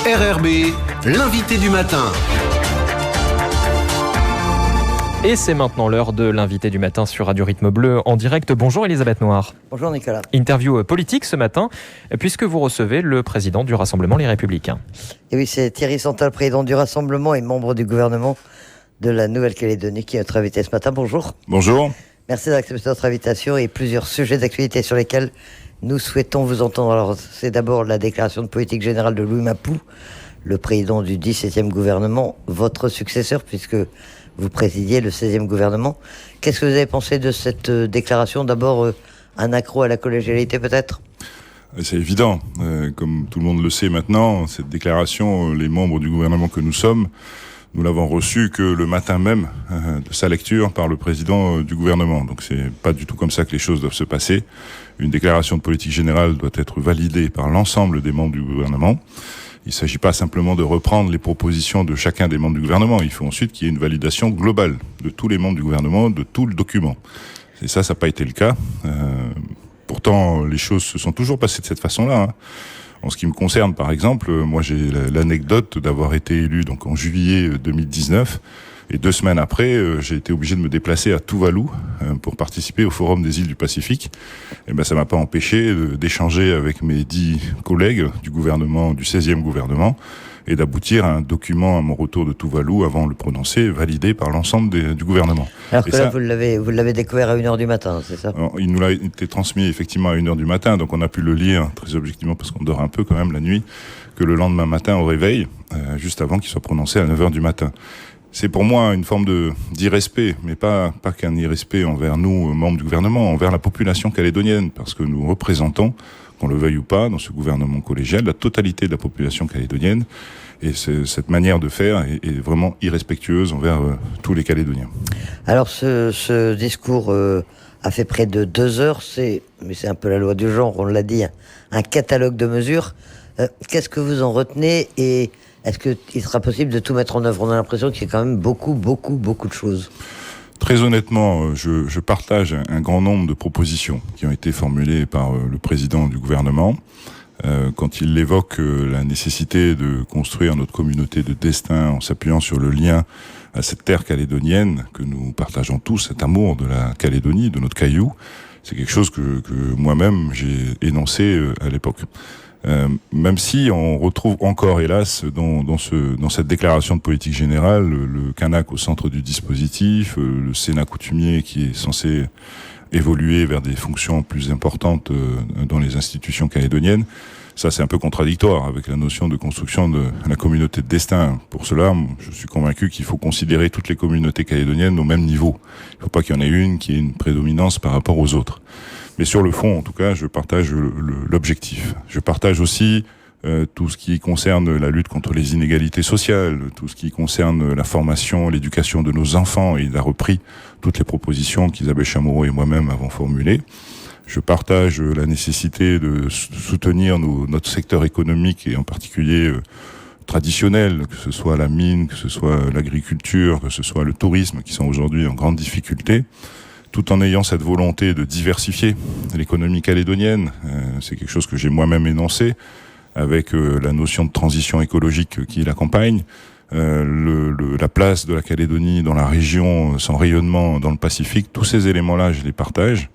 RRB, l'invité du matin. Et c'est maintenant l'heure de l'invité du matin sur Radio Rythme Bleu en direct. Bonjour Elisabeth Noir. Bonjour Nicolas. Interview politique ce matin, puisque vous recevez le président du Rassemblement Les Républicains. Et oui, c'est Thierry Santal, président du Rassemblement et membre du gouvernement de la Nouvelle-Calédonie, qui est notre invité ce matin. Bonjour. Bonjour. Merci d'accepter notre invitation et plusieurs sujets d'actualité sur lesquels nous souhaitons vous entendre. Alors, c'est d'abord la déclaration de politique générale de Louis Mapou, le président du 17e gouvernement, votre successeur, puisque vous présidiez le 16e gouvernement. Qu'est-ce que vous avez pensé de cette déclaration ? D'abord, un accroc à la collégialité peut-être ? C'est évident. Comme tout le monde le sait maintenant, cette déclaration, les membres du gouvernement que nous sommes, nous l'avons reçue que le matin même de sa lecture par le président du gouvernement. Donc c'est pas du tout comme ça que les choses doivent se passer. Une déclaration de politique générale doit être validée par l'ensemble des membres du gouvernement. Il ne s'agit pas simplement de reprendre les propositions de chacun des membres du gouvernement. Il faut ensuite qu'il y ait une validation globale de tous les membres du gouvernement, de tout le document. Et ça n'a pas été le cas. Pourtant, les choses se sont toujours passées de cette façon-là. En ce qui me concerne, par exemple, moi j'ai l'anecdote d'avoir été élu donc en juillet 2019. Et 2 semaines après, j'ai été obligé de me déplacer à Tuvalu pour participer au Forum des îles du Pacifique. Et ben, ça m'a pas empêché d'échanger avec mes 10 collègues du gouvernement, du 16e gouvernement, et d'aboutir à un document à mon retour de Tuvalu avant de le prononcer, validé par l'ensemble du gouvernement. Alors que là, vous l'avez découvert à 1h du matin, c'est ça ? Alors, il nous a été transmis effectivement à 1h du matin, donc on a pu le lire très objectivement, parce qu'on dort un peu quand même la nuit, que le lendemain matin au réveil, juste avant qu'il soit prononcé à 9h du matin. C'est pour moi une forme d'irrespect, mais pas qu'un irrespect envers nous, membres du gouvernement, envers la population calédonienne, parce que nous représentons, qu'on le veuille ou pas, dans ce gouvernement collégial, la totalité de la population calédonienne. Et cette manière de faire est vraiment irrespectueuse envers tous les Calédoniens. Alors ce discours a fait près de 2 heures, mais c'est un peu la loi du genre, on l'a dit, un catalogue de mesures. Qu'est-ce que vous en retenez et est-ce qu'il sera possible de tout mettre en œuvre ? On a l'impression qu'il y a quand même beaucoup de choses. Très honnêtement, je partage un grand nombre de propositions qui ont été formulées par le président du gouvernement. Quand il évoque la nécessité de construire notre communauté de destin en s'appuyant sur le lien à cette terre calédonienne que nous partageons tous, cet amour de la Calédonie, de notre caillou, c'est quelque chose que moi-même j'ai énoncé à l'époque. Même si on retrouve encore, hélas, dans cette déclaration de politique générale, le Kanak au centre du dispositif, le Sénat coutumier qui est censé évoluer vers des fonctions plus importantes dans les institutions calédoniennes. Ça, c'est un peu contradictoire avec la notion de construction de la communauté de destin. Pour cela, je suis convaincu qu'il faut considérer toutes les communautés calédoniennes au même niveau. Il ne faut pas qu'il y en ait une qui ait une prédominance par rapport aux autres. Mais sur le fond, en tout cas, je partage l'objectif. Je partage aussi tout ce qui concerne la lutte contre les inégalités sociales, tout ce qui concerne la formation, l'éducation de nos enfants. Il a repris toutes les propositions qu'Isabelle Chamorro et moi-même avons formulées. Je partage la nécessité de soutenir notre secteur économique et en particulier traditionnel, que ce soit la mine, que ce soit l'agriculture, que ce soit le tourisme, qui sont aujourd'hui en grande difficulté, tout en ayant cette volonté de diversifier l'économie calédonienne. C'est quelque chose que j'ai moi-même énoncé, avec la notion de transition écologique qui l'accompagne, la place de la Calédonie dans la région, son rayonnement dans le Pacifique, tous ces éléments-là, je les partage.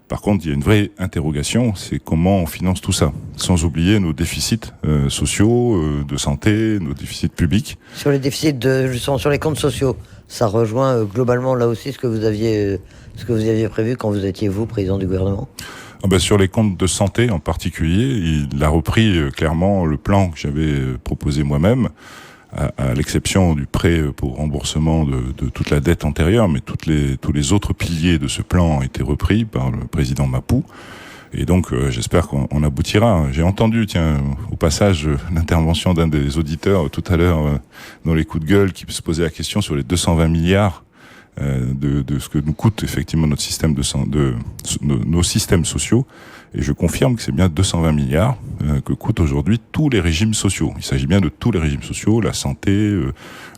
Par contre, il y a une vraie interrogation, c'est comment on finance tout ça, sans oublier nos déficits sociaux, de santé, nos déficits publics. Sur les déficits justement sur les comptes sociaux, ça rejoint globalement là aussi ce que vous aviez prévu quand vous étiez président du gouvernement ? Sur les comptes de santé en particulier, il a repris clairement le plan que j'avais proposé moi-même, à l'exception du prêt pour remboursement de toute la dette antérieure, mais tous les autres piliers de ce plan ont été repris par le président Mapou. Et donc, j'espère qu'on aboutira. J'ai entendu, au passage, l'intervention d'un des auditeurs tout à l'heure dans les coups de gueule qui se posait la question sur les 220 milliards de ce que nous coûte effectivement notre système nos systèmes sociaux. Et je confirme que c'est bien 220 milliards que coûtent aujourd'hui tous les régimes sociaux. Il s'agit bien de tous les régimes sociaux, la santé,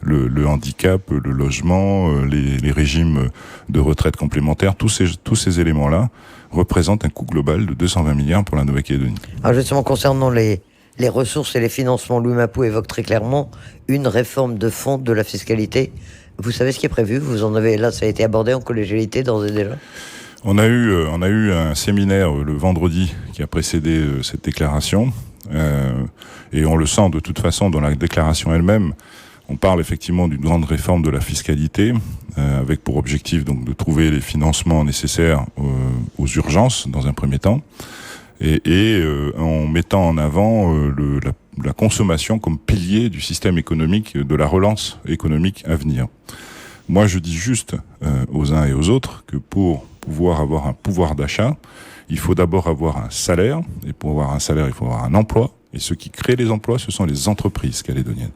le handicap, le logement, les régimes de retraite complémentaires, tous ces éléments-là représentent un coût global de 220 milliards pour la Nouvelle-Calédonie. Alors justement, concernant les les ressources et les financements. Louis Mapou évoque très clairement une réforme de fond de la fiscalité. Vous savez ce qui est prévu? Vous en avez, là, ça a été abordé en collégialité d'ores et déjà? On a eu un séminaire le vendredi qui a précédé cette déclaration, et on le sent de toute façon dans la déclaration elle-même. On parle effectivement d'une grande réforme de la fiscalité, avec pour objectif donc de trouver les financements nécessaires aux urgences dans un premier temps, et en mettant en avant la consommation comme pilier du système économique, de la relance économique à venir. Moi, je dis juste aux uns et aux autres que pour pouvoir avoir un pouvoir d'achat, il faut d'abord avoir un salaire, et pour avoir un salaire, il faut avoir un emploi. Et ceux qui créent les emplois, ce sont les entreprises calédoniennes.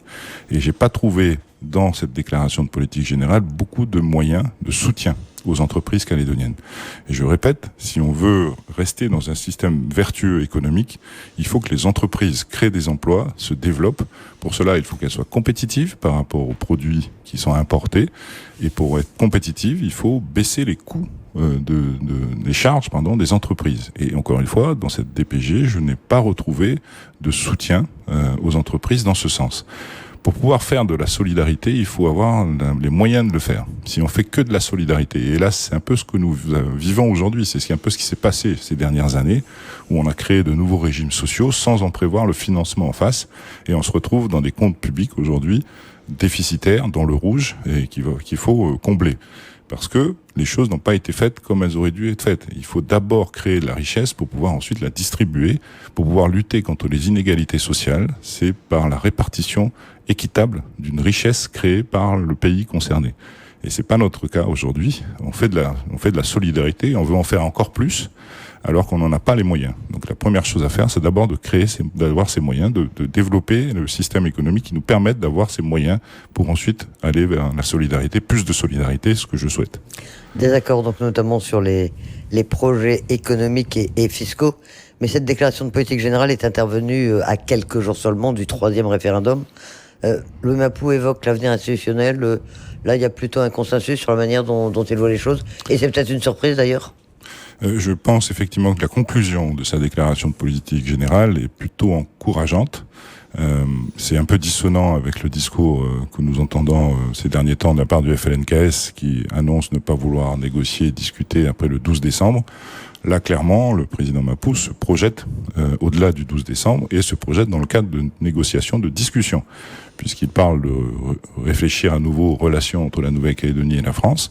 Et j'ai pas trouvé dans cette déclaration de politique générale beaucoup de moyens de soutien aux entreprises calédoniennes. Et je répète, si on veut rester dans un système vertueux économique, il faut que les entreprises créent des emplois, se développent. Pour cela, il faut qu'elles soient compétitives par rapport aux produits qui sont importés. Et pour être compétitives, il faut baisser les coûts les charges des entreprises. Et encore une fois, dans cette DPG, je n'ai pas retrouvé de soutien aux entreprises dans ce sens. Pour pouvoir faire de la solidarité, il faut avoir les moyens de le faire. Si on fait que de la solidarité, et là c'est un peu ce que nous vivons aujourd'hui, c'est un peu ce qui s'est passé ces dernières années, où on a créé de nouveaux régimes sociaux sans en prévoir le financement en face, et on se retrouve dans des comptes publics aujourd'hui déficitaires, dans le rouge, et qu'il faut combler. Parce que les choses n'ont pas été faites comme elles auraient dû être faites. Il faut d'abord créer de la richesse pour pouvoir ensuite la distribuer, pour pouvoir lutter contre les inégalités sociales. C'est par la répartition équitable d'une richesse créée par le pays concerné. Et c'est pas notre cas aujourd'hui. On fait de la solidarité, on veut en faire encore plus, alors qu'on n'en a pas les moyens. Donc la première chose à faire, c'est d'abord d'avoir ces moyens, de développer le système économique qui nous permette d'avoir ces moyens pour ensuite aller vers la solidarité, plus de solidarité, ce que je souhaite. Désaccord donc notamment sur les projets économiques et fiscaux, mais cette déclaration de politique générale est intervenue à quelques jours seulement du 3e référendum. Louis Mapou évoque l'avenir institutionnel. Là, il y a plutôt un consensus sur la manière dont il voit les choses, et c'est peut-être une surprise d'ailleurs. Je pense effectivement que la conclusion de sa déclaration de politique générale est plutôt encourageante. C'est un peu dissonant avec le discours que nous entendons ces derniers temps de la part du FLNKS qui annonce ne pas vouloir négocier et discuter après le 12 décembre. Là, clairement, le président Mapou se projette au-delà du 12 décembre et se projette dans le cadre de négociations, de discussions, puisqu'il parle de réfléchir à nouveau aux relations entre la Nouvelle-Calédonie et la France.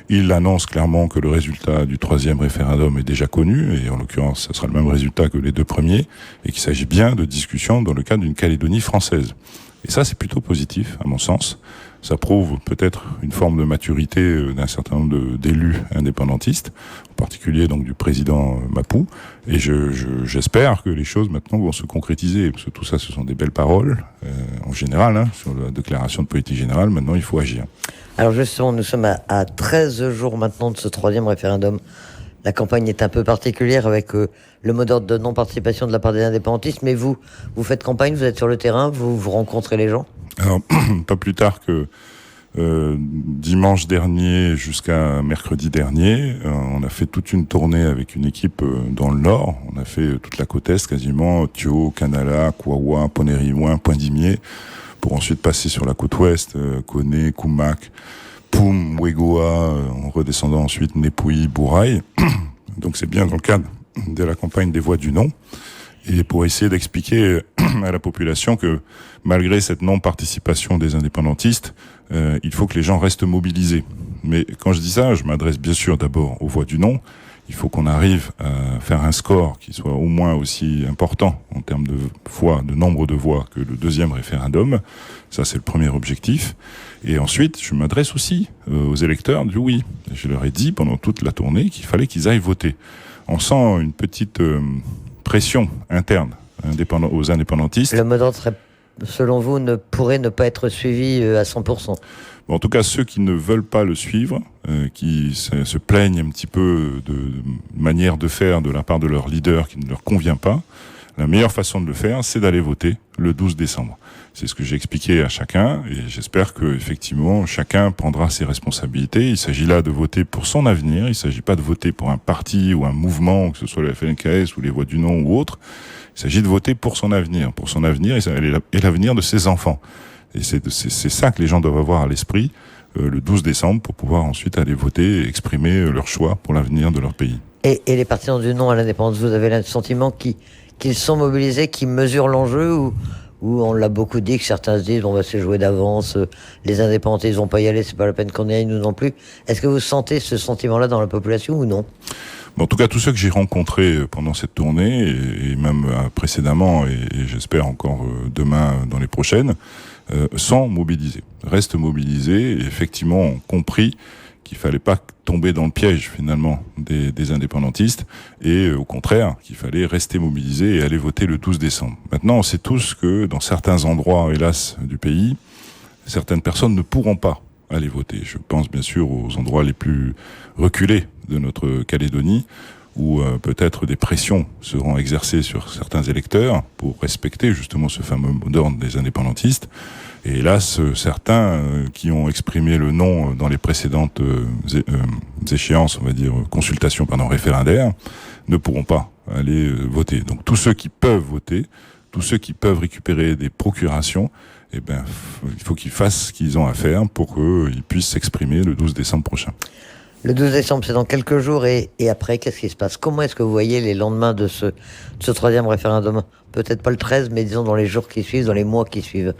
Il annonce clairement que le résultat du 3e référendum est déjà connu, et en l'occurrence, ce sera le même résultat que les 2 premiers, et qu'il s'agit bien de discussions dans le cadre d'une Calédonie française. Et ça, c'est plutôt positif, à mon sens. Ça prouve peut-être une forme de maturité d'un certain nombre d'élus indépendantistes, en particulier donc du président Mapou. Et j'espère que les choses maintenant vont se concrétiser, parce que tout ça, ce sont des belles paroles, en général, sur la déclaration de politique générale. Maintenant, il faut agir. Alors justement, nous sommes à 13 jours maintenant de ce 3e référendum. La campagne est un peu particulière avec le mot d'ordre de non-participation de la part des indépendantistes, mais vous faites campagne, vous êtes sur le terrain, vous rencontrez les gens? Alors, pas plus tard que dimanche dernier jusqu'à mercredi dernier, on a fait toute une tournée avec une équipe dans le Nord. On a fait toute la côte Est quasiment, Thio, Canala, Kouawa, Ponérimouen, Pointe-d'Imier, pour ensuite passer sur la côte Ouest, Koné, Koumak, Poum, Ouégoa, en redescendant ensuite Népouy, Bouraï. Donc c'est bien dans le cadre de la campagne des Voix du Non. Et pour essayer d'expliquer à la population que malgré cette non-participation des indépendantistes, il faut que les gens restent mobilisés. Mais quand je dis ça, je m'adresse bien sûr d'abord aux Voix du Non. Il faut qu'on arrive à faire un score qui soit au moins aussi important en termes de voix, de nombre de voix que le 2e référendum. Ça, c'est le premier objectif. Et ensuite, je m'adresse aussi aux électeurs du oui. Je leur ai dit pendant toute la tournée qu'il fallait qu'ils aillent voter. On sent une petite pression interne aux indépendantistes. Le mot d'ordre serait, selon vous, pourrait ne pas être suivi à 100%. Bon, en tout cas, ceux qui ne veulent pas le suivre, qui se plaignent un petit peu de manière de faire de la part de leur leader qui ne leur convient pas, la meilleure façon de le faire, c'est d'aller voter le 12 décembre. C'est ce que j'ai expliqué à chacun, et j'espère que effectivement chacun prendra ses responsabilités. Il s'agit là de voter pour son avenir. Il ne s'agit pas de voter pour un parti ou un mouvement, que ce soit le FLNKS ou les Voix du Non ou autre. Il s'agit de voter pour son avenir et l'avenir de ses enfants. Et c'est ça que les gens doivent avoir à l'esprit le 12 décembre pour pouvoir ensuite aller voter et exprimer leur choix pour l'avenir de leur pays. Et les partisans du non à l'indépendance, vous avez le sentiment qu'ils sont mobilisés, qu'ils mesurent l'enjeu, ou on l'a beaucoup dit, que certains se disent c'est joué d'avance, les indépendants ils vont pas y aller, c'est pas la peine qu'on y aille, nous non plus. Est-ce que vous sentez ce sentiment-là dans la population ou non ? En tout cas, tous ceux que j'ai rencontrés pendant cette tournée, et même précédemment, et j'espère encore demain dans les prochaines, sont mobilisés, restent mobilisés, et effectivement ont compris qu'il fallait pas tomber dans le piège finalement des indépendantistes, et au contraire qu'il fallait rester mobilisé et aller voter le 12 décembre. Maintenant, on sait tous que dans certains endroits, hélas, du pays, certaines personnes ne pourront pas aller voter. Je pense bien sûr aux endroits les plus reculés de notre Calédonie, où peut-être des pressions seront exercées sur certains électeurs pour respecter justement ce fameux mot d'ordre des indépendantistes. Et hélas, certains qui ont exprimé le non dans les précédentes échéances, on va dire consultations référendaires, ne pourront pas aller voter. Donc tous ceux qui peuvent voter, tous ceux qui peuvent récupérer des procurations, il faut qu'ils fassent ce qu'ils ont à faire pour qu'ils puissent s'exprimer le 12 décembre prochain. Le 12 décembre, c'est dans quelques jours, et après, qu'est-ce qui se passe ? Comment est-ce que vous voyez les lendemains de ce troisième référendum ? Peut-être pas le 13, mais disons dans les jours qui suivent, dans les mois qui suivent.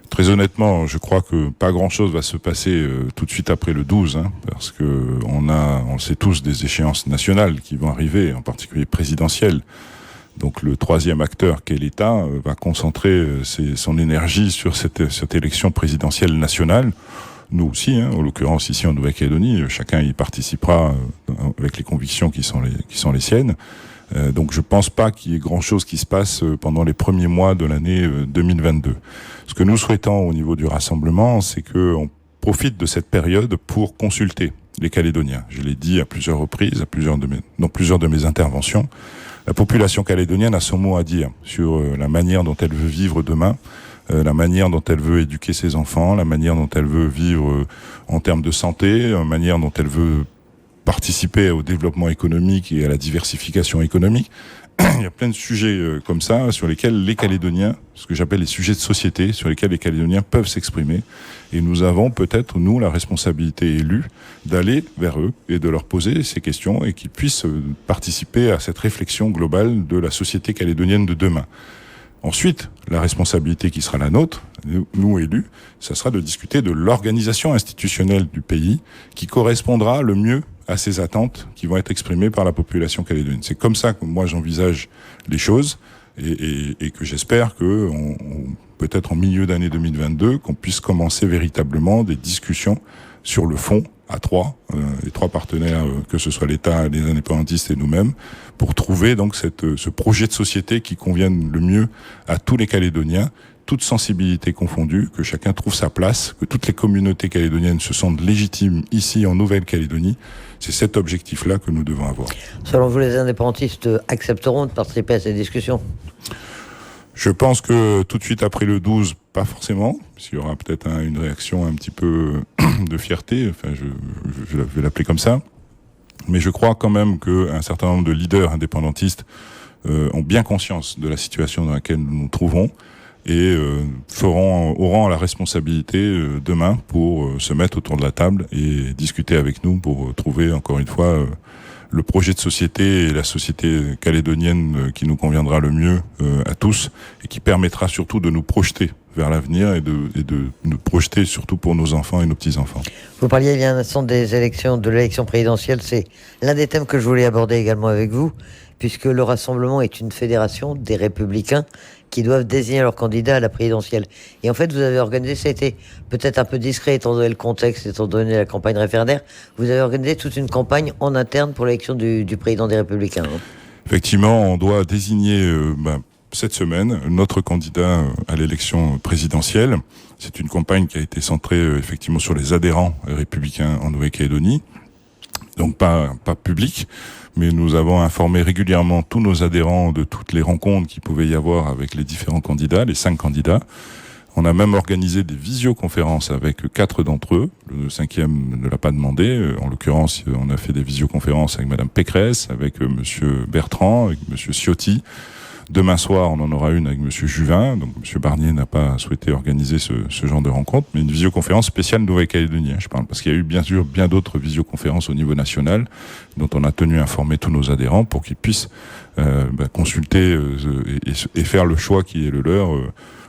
Très honnêtement, je crois que pas grand-chose va se passer tout de suite après le 12, parce que on le sait tous, des échéances nationales qui vont arriver, en particulier présidentielles. Donc le troisième acteur qu'est l'État va concentrer son énergie sur cette élection présidentielle nationale. Nous aussi, en l'occurrence ici en Nouvelle-Calédonie, chacun y participera avec les convictions qui sont les siennes. Donc je pense pas qu'il y ait grand-chose qui se passe pendant les premiers mois de l'année 2022. Ce que nous souhaitons au niveau du rassemblement, c'est qu'on profite de cette période pour consulter les Calédoniens. Je l'ai dit à plusieurs reprises, dans plusieurs de mes interventions. La population calédonienne a son mot à dire sur la manière dont elle veut vivre demain, la manière dont elle veut éduquer ses enfants, la manière dont elle veut vivre en termes de santé, la manière dont elle veut participer au développement économique et à la diversification économique. Il y a plein de sujets comme ça sur lesquels les Calédoniens, ce que j'appelle les sujets de société, sur lesquels les Calédoniens peuvent s'exprimer. Et nous avons peut-être, nous, la responsabilité élue d'aller vers eux et de leur poser ces questions et qu'ils puissent participer à cette réflexion globale de la société calédonienne de demain. Ensuite, la responsabilité qui sera la nôtre, nous élus, ça sera de discuter de l'organisation institutionnelle du pays qui correspondra le mieux à ces attentes qui vont être exprimées par la population calédonienne. C'est comme ça que moi j'envisage les choses et que j'espère que peut-être en milieu d'année 2022, qu'on puisse commencer véritablement des discussions sur le fond à les trois partenaires, que ce soit l'État, les indépendantistes et nous-mêmes, pour trouver donc ce projet de société qui convienne le mieux à tous les Calédoniens, toutes sensibilités confondues, que chacun trouve sa place, que toutes les communautés calédoniennes se sentent légitimes ici en Nouvelle-Calédonie. C'est cet objectif-là que nous devons avoir. Selon vous, les indépendantistes accepteront de participer à ces discussions ? Je pense que tout de suite après le 12, pas forcément, parce qu'il y aura peut-être une réaction un petit peu de fierté, enfin je vais l'appeler comme ça, mais je crois quand même qu'un certain nombre de leaders indépendantistes ont bien conscience de la situation dans laquelle nous nous trouvons et auront la responsabilité demain pour se mettre autour de la table et discuter avec nous pour trouver encore une fois le projet de société et la société calédonienne qui nous conviendra le mieux à tous et qui permettra surtout de nous projeter vers l'avenir et de nous projeter surtout pour nos enfants et nos petits-enfants. Vous parliez il y a un instant de l'élection présidentielle, c'est l'un des thèmes que je voulais aborder également avec vous, puisque le Rassemblement est une fédération des Républicains qui doivent désigner leur candidat à la présidentielle. Et en fait, vous avez organisé, ça a été peut-être un peu discret étant donné le contexte, étant donné la campagne référendaire, vous avez organisé toute une campagne en interne pour l'élection du président des Républicains. Effectivement, on doit désigner cette semaine notre candidat à l'élection présidentielle. C'est une campagne qui a été centrée effectivement sur les adhérents républicains en Nouvelle-Calédonie, donc pas public. Mais nous avons informé régulièrement tous nos adhérents de toutes les rencontres qu'il pouvait y avoir avec les différents candidats, les 5 candidats. On a même organisé des visioconférences avec 4 d'entre eux. Le 5e ne l'a pas demandé. En l'occurrence, on a fait des visioconférences avec Madame Pécresse, avec Monsieur Bertrand, avec Monsieur Ciotti. Demain soir, on en aura une avec Monsieur Juvin. Donc Monsieur Barnier n'a pas souhaité organiser ce genre de rencontre, mais une visioconférence spéciale Nouvelle-Calédonie, je parle, parce qu'il y a eu bien sûr bien d'autres visioconférences au niveau national dont on a tenu à informer tous nos adhérents pour qu'ils puissent consulter et faire le choix qui est le leur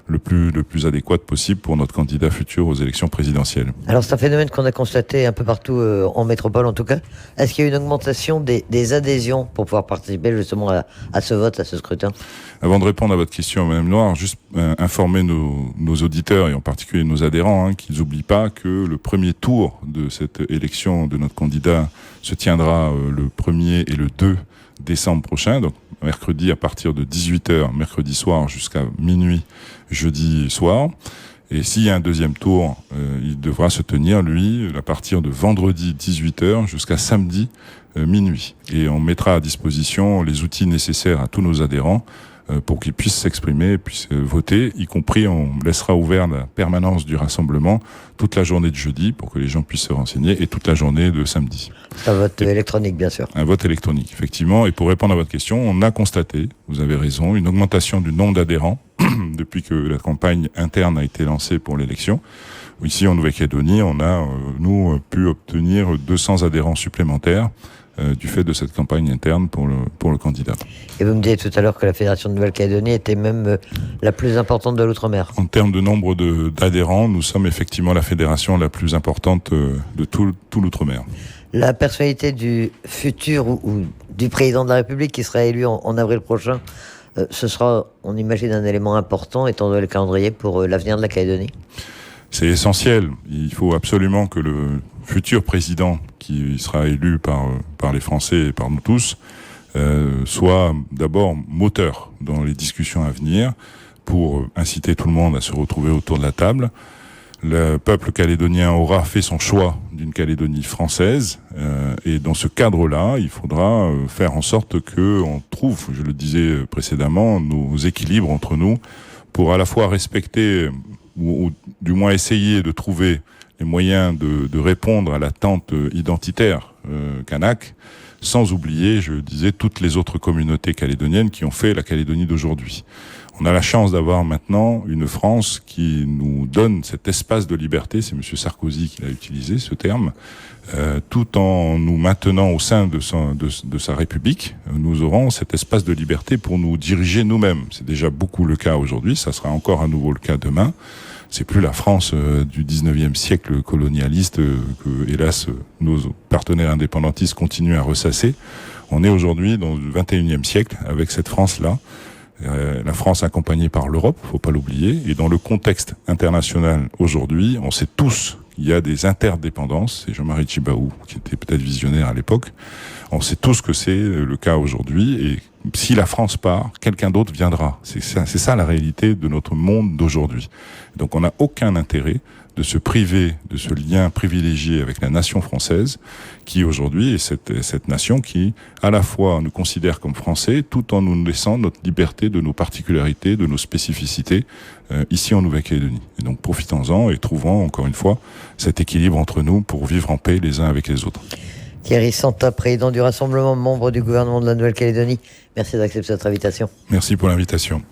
le plus adéquat possible pour notre candidat futur aux élections présidentielles. Alors c'est un phénomène qu'on a constaté un peu partout en métropole en tout cas. Est-ce qu'il y a une augmentation des adhésions pour pouvoir participer justement à ce vote, à ce scrutin? Avant de répondre à votre question, Madame Noire, juste informer nos auditeurs et en particulier nos adhérents qu'ils n'oublient pas que le premier tour de cette élection de notre candidat se tiendra le 1er et le 2 décembre prochain, donc mercredi à partir de 18h, mercredi soir jusqu'à minuit, jeudi soir. Et s'il y a un deuxième tour, il devra se tenir, lui, à partir de vendredi 18h jusqu'à samedi minuit. Et on mettra à disposition les outils nécessaires à tous nos adhérents pour qu'ils puissent s'exprimer, puissent voter, y compris on laissera ouvert la permanence du rassemblement toute la journée de jeudi pour que les gens puissent se renseigner et toute la journée de samedi. Un vote électronique, bien sûr. Un vote électronique, effectivement. Et pour répondre à votre question, on a constaté, vous avez raison, une augmentation du nombre d'adhérents depuis que la campagne interne a été lancée pour l'élection. Ici, en Nouvelle-Calédonie, on a, nous, pu obtenir 200 adhérents supplémentaires du fait de cette campagne interne pour le candidat. Et vous me disiez tout à l'heure que la Fédération de Nouvelle-Calédonie était même la plus importante de l'outre-mer. En termes de nombre d'adhérents, nous sommes effectivement la fédération la plus importante de tout l'outre-mer. La personnalité du futur ou du président de la République qui sera élu en avril prochain, ce sera, on imagine, un élément important étant donné le calendrier pour l'avenir de la Calédonie. C'est essentiel. Il faut absolument que le futur président qui sera élu par les Français et par nous tous soit d'abord moteur dans les discussions à venir pour inciter tout le monde à se retrouver autour de la table. Le peuple calédonien aura fait son choix d'une Calédonie française et dans ce cadre-là, il faudra faire en sorte que on trouve, je le disais précédemment, nos équilibres entre nous pour à la fois respecter ou du moins essayer de trouver les moyens de répondre à l'attente identitaire kanak, sans oublier, je disais, toutes les autres communautés calédoniennes qui ont fait la Calédonie d'aujourd'hui. On a la chance d'avoir maintenant une France qui nous donne cet espace de liberté, c'est M. Sarkozy qui l'a utilisé ce terme, tout en nous maintenant au sein de sa République, nous aurons cet espace de liberté pour nous diriger nous-mêmes. C'est déjà beaucoup le cas aujourd'hui, ça sera encore à nouveau le cas demain. C'est plus la France du 19e siècle colonialiste que, hélas, nos partenaires indépendantistes continuent à ressasser. On est aujourd'hui dans le 21e siècle avec cette France-là. La France accompagnée par l'Europe, faut pas l'oublier. Et dans le contexte international aujourd'hui, on sait tous qu'il y a des interdépendances. C'est Jean-Marie Tjibaou qui était peut-être visionnaire à l'époque. On sait tous que c'est le cas aujourd'hui. Et si la France part, quelqu'un d'autre viendra. C'est ça la réalité de notre monde d'aujourd'hui. Donc on n'a aucun intérêt de se priver de ce lien privilégié avec la nation française, qui aujourd'hui est cette nation qui, à la fois, nous considère comme Français, tout en nous laissant notre liberté de nos particularités, de nos spécificités, ici en Nouvelle-Calédonie. Et donc profitons-en et trouvons, encore une fois, cet équilibre entre nous pour vivre en paix les uns avec les autres. Thierry Santa, président du Rassemblement, membre du gouvernement de la Nouvelle-Calédonie, merci d'accepter notre invitation. Merci pour l'invitation.